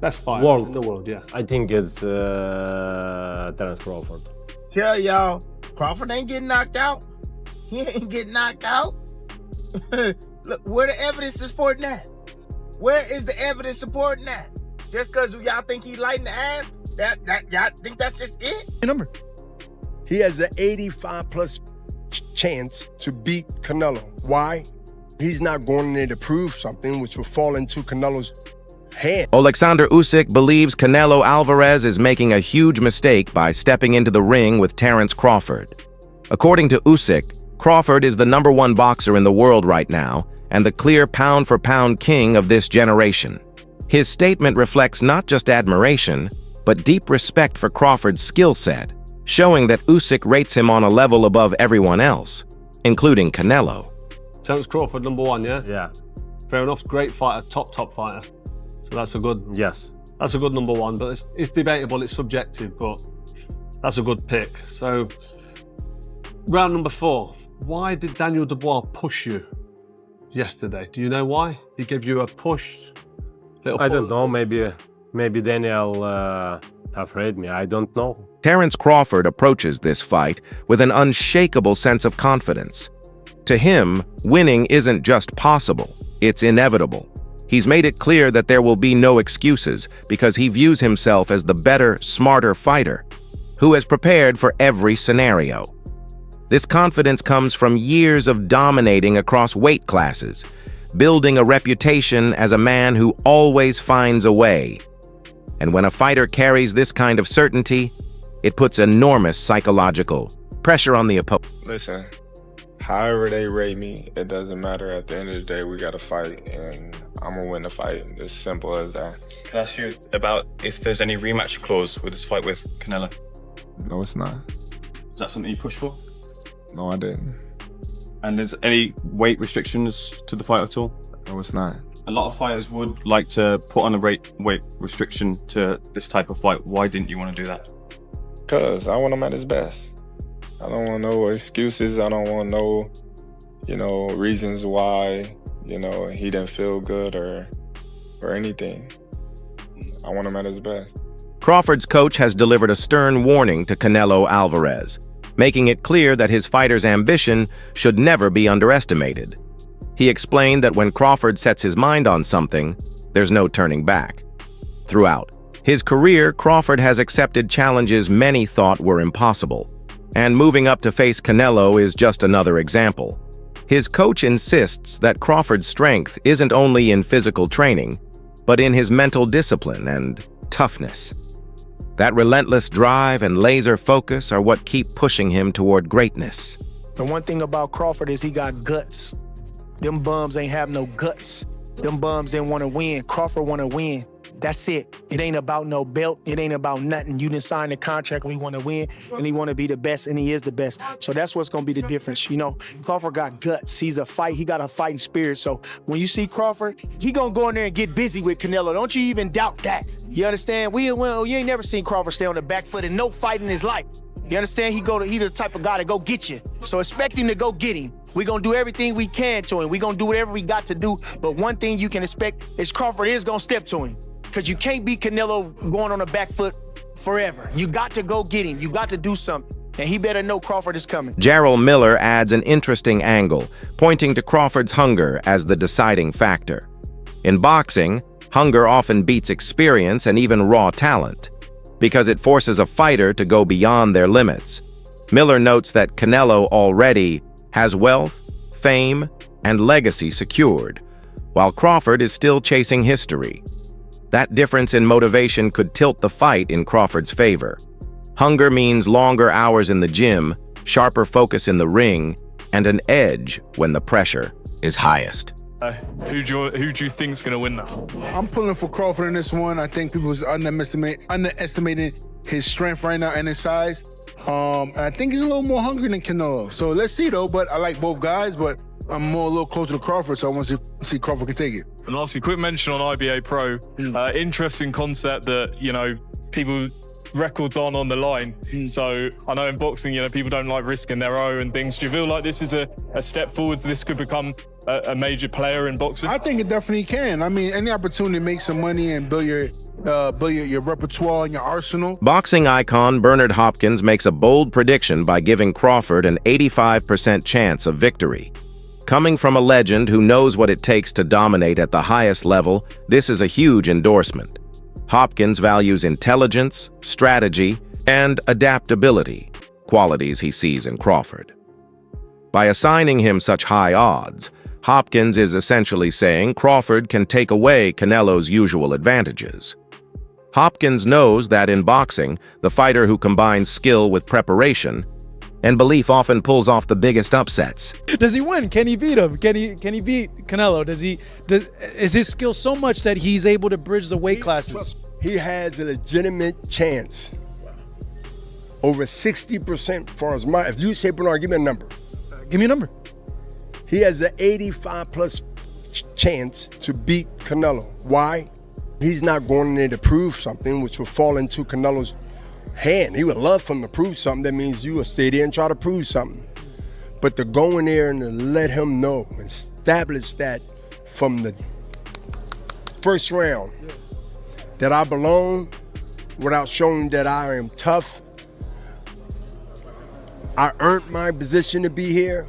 Best fighter in the world, yeah. I think it's Terence Crawford. Tell y'all, Crawford ain't getting knocked out. He ain't getting knocked out. Look, where the evidence is supporting that? Where is the evidence supporting that? Just because y'all think he's light in the ass, that y'all think that's just it? Number. He has an 85+ chance to beat Canelo. Why? He's not going in there to prove something which will fall into Canelo's hand. Oleksandr Usyk believes Canelo Alvarez is making a huge mistake by stepping into the ring with Terence Crawford. According to Usyk, Crawford is the #1 boxer in the world right now and the clear pound-for-pound king of this generation. His statement reflects not just admiration, but deep respect for Crawford's skill set, showing that Usyk rates him on a level above everyone else, including Canelo. Terence Crawford, #1, yeah? Yeah. Fair enough, great fighter, top fighter. So that's a good, Yes. that's a good #1, but it's debatable, it's subjective, but that's a good pick. So, round number 4. Why did Daniel Dubois push you yesterday? Do you know why? He gave you a push? I don't know. Maybe Daniel afraid me. I don't know. Terence Crawford approaches this fight with an unshakable sense of confidence. To him, winning isn't just possible, it's inevitable. He's made it clear that there will be no excuses because he views himself as the better, smarter fighter who has prepared for every scenario. This confidence comes from years of dominating across weight classes, building a reputation as a man who always finds a way. And when a fighter carries this kind of certainty, it puts enormous psychological pressure on the opponent. Listen, however they rate me, it doesn't matter. At the end of the day, we got to fight, and I'm going to win the fight. It's simple as that. Can I ask you about if there's any rematch clause with this fight with Canelo? No, it's not. Is that something you push for? No, I didn't. And there's any weight restrictions to the fight at all? No, it's not. A lot of fighters would like to put on a weight restriction to this type of fight. Why didn't you want to do that? Because I want him at his best. I don't want no excuses. I don't want no, reasons why, he didn't feel good or anything. I want him at his best. Crawford's coach has delivered a stern warning to Canelo Alvarez, making it clear that his fighter's ambition should never be underestimated. He explained that when Crawford sets his mind on something, there's no turning back. Throughout his career, Crawford has accepted challenges many thought were impossible, and moving up to face Canelo is just another example. His coach insists that Crawford's strength isn't only in physical training, but in his mental discipline and toughness. That relentless drive and laser focus are what keep pushing him toward greatness. The one thing about Crawford is he got guts. Them bums ain't have no guts. Them bums didn't want to win. Crawford want to win. That's it. It ain't about no belt. It ain't about nothing. You didn't sign the contract. We want to win, and he want to be the best, and he is the best. So that's what's going to be the difference. Crawford got guts. He got a fighting spirit. So when you see Crawford, he going to go in there and get busy with Canelo. Don't you even doubt that. You understand? You ain't never seen Crawford stay on the back foot in no fight in his life. You understand? He the type of guy to go get you. So expect him to go get him. We're going to do everything we can to him. We're going to do whatever we got to do. But one thing you can expect is Crawford is going to step to him. Because you can't beat Canelo going on the back foot forever. You got to go get him. You got to do something. And he better know Crawford is coming. Jarrell Miller adds an interesting angle, pointing to Crawford's hunger as the deciding factor. In boxing, hunger often beats experience and even raw talent, because it forces a fighter to go beyond their limits. Miller notes that Canelo already has wealth, fame, and legacy secured, while Crawford is still chasing history. That difference in motivation could tilt the fight in Crawford's favor. Hunger means longer hours in the gym, sharper focus in the ring, and an edge when the pressure is highest. Who do you think's gonna win now? I'm pulling for Crawford in this one. I think people's underestimating his strength right now and his size. And I think he's a little more hungry than Canelo. So let's see though. But I like both guys, but I'm a little closer to Crawford, so I want to see Crawford can take it. And lastly, quick mention on IBA Pro. Interesting concept that, people records on the line. So I know in boxing, people don't like risking their own and things. Do you feel like this is a step forward? This could become a major player in boxing? I think it definitely can. I mean, any opportunity to make some money and build your repertoire and your arsenal. Boxing icon Bernard Hopkins makes a bold prediction by giving Crawford an 85% chance of victory. Coming from a legend who knows what it takes to dominate at the highest level, this is a huge endorsement. Hopkins values intelligence, strategy, and adaptability, qualities he sees in Crawford. By assigning him such high odds, Hopkins is essentially saying Crawford can take away Canelo's usual advantages. Hopkins knows that in boxing, the fighter who combines skill with preparation and belief often pulls off the biggest upsets. Does he win? Can he beat him? Can he beat Canelo? Is his skill so much that he's able to bridge the weight classes? He has a legitimate chance. Over 60% for his mind. If you say, Bernard, give me a number. Give me a number. He has an 85+ chance to beat Canelo. Why? He's not going in there to prove something, which will fall into Canelo's hand. He would love for him to prove something. That means you will stay there and try to prove something. But to go in there and to let him know, establish that from the first round, that I belong without showing that I am tough. I earned my position to be here.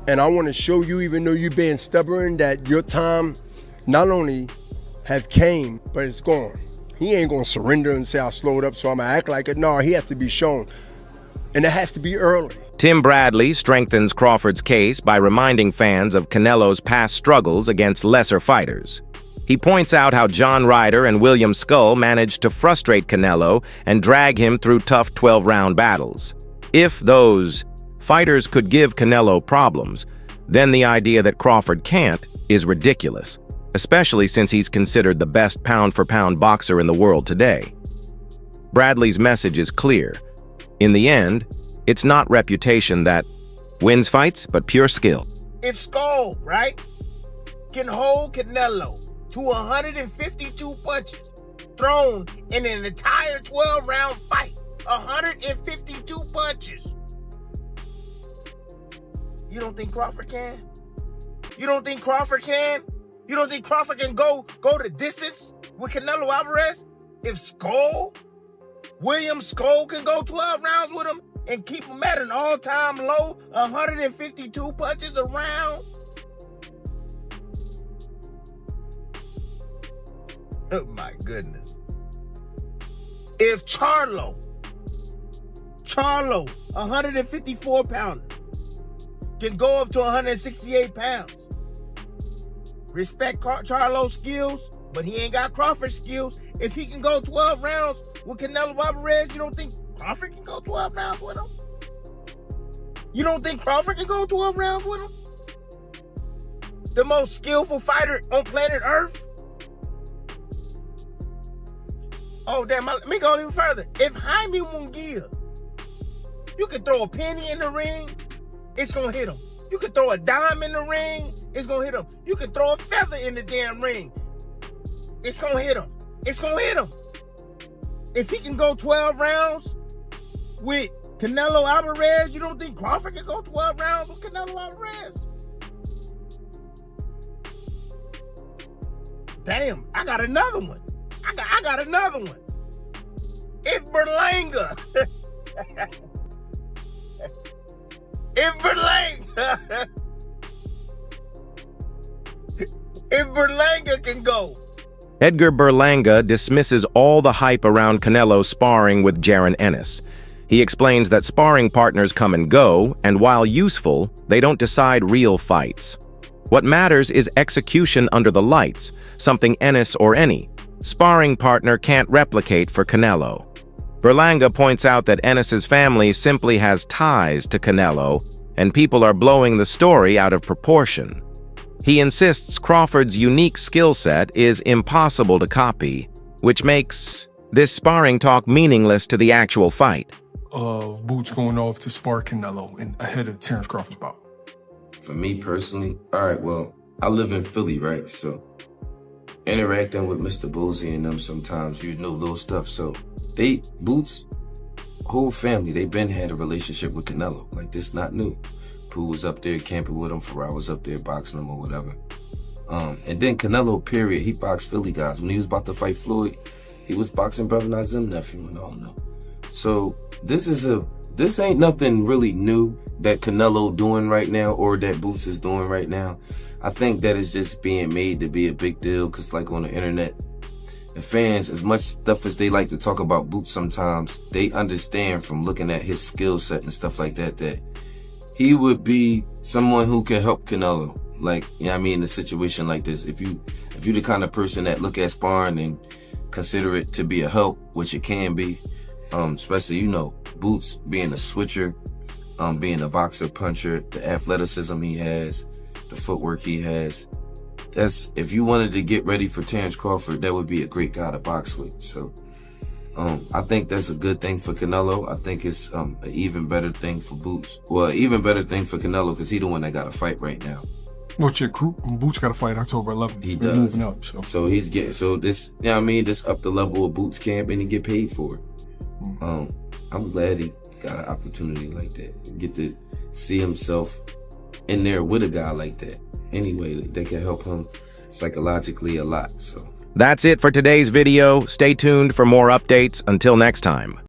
And I want to show you, even though you're being stubborn, that your time not only have came, but it's gone. He ain't gonna surrender and say I slowed up, so I'm gonna act like it. No, he has to be shown. And it has to be early. Tim Bradley strengthens Crawford's case by reminding fans of Canelo's past struggles against lesser fighters. He points out how John Ryder and William Skull managed to frustrate Canelo and drag him through tough 12-round battles. If those fighters could give Canelo problems, then the idea that Crawford can't is ridiculous, especially since he's considered the best pound-for-pound boxer in the world today. Bradley's message is clear. In the end, it's not reputation that wins fights, but pure skill. If Skull, right, can hold Canelo to 152 punches thrown in an entire 12-round fight, 152 punches, you don't think Crawford can? You don't think Crawford can? You don't think Crawford can go the distance with Canelo Alvarez? If William Skull can go 12 rounds with him and keep him at an all-time low, 152 punches a round? Oh my goodness. If Charlo, 154 pounder, can go up to 168 pounds. Respect Charlo's skills, but he ain't got Crawford's skills. If he can go 12 rounds with Canelo Alvarez, you don't think Crawford can go 12 rounds with him? You don't think Crawford can go 12 rounds with him? The most skillful fighter on planet Earth? Oh, damn, let me go even further. If Jaime Munguia, you could throw a penny in the ring, it's gonna hit him. You could throw a dime in the ring, it's gonna hit him. You could throw a feather in the damn ring, it's gonna hit him. It's gonna hit him. If he can go 12 rounds with Canelo Alvarez, you don't think Crawford can go 12 rounds with Canelo Alvarez? Damn, I got another one. I got another one. If Berlanga, if Berlanga can go. Edgar Berlanga dismisses all the hype around Canelo sparring with Jaron Ennis. He explains that sparring partners come and go, and while useful, they don't decide real fights. What matters is execution under the lights, something Ennis or any sparring partner can't replicate for Canelo. Berlanga points out that Ennis's family simply has ties to Canelo, and people are blowing the story out of proportion. He insists Crawford's unique skill set is impossible to copy, which makes this sparring talk meaningless to the actual fight. Of Boots going off to spar Canelo ahead of Terence Crawford's bout? For me personally, all right, well, I live in Philly, right? So interacting with Mr. Boozy and them sometimes, you know, little stuff. So Boots, whole family, they been had a relationship with Canelo. Like, this not new. Pooh was up there camping with him. Pharrell was up there boxing him or whatever. And then Canelo, period, he boxed Philly guys. When he was about to fight Floyd, he was boxing Brother Nazim nephew and all that. So this ain't nothing really new that Canelo doing right now or that Boots is doing right now. I think that is just being made to be a big deal because like on the internet, the fans, as much stuff as they like to talk about Boots sometimes, they understand from looking at his skill set and stuff like that, that he would be someone who can help Canelo. Like, you know what I mean, in a situation like this, if you're the kind of person that look at sparring and consider it to be a help, which it can be, especially, you know, Boots being a switcher, being a boxer, puncher, the athleticism he has, the footwork he has. That's, if you wanted to get ready for Terence Crawford, that would be a great guy to box with. So I think that's a good thing for Canelo. I think it's an even better thing for Boots. Well, even better thing for Canelo because he's the one that got to fight right now. What's your crew? Boots got to fight October 11th. He We're does. moving up, so he's getting, so this, you know what I mean, this up the level of Boots camp and he get paid for it. I'm glad he got an opportunity like that. Get to see himself in there with a guy like that. Anyway, they can help him psychologically a lot. So That's it for today's video. Stay tuned for more updates. Until next time.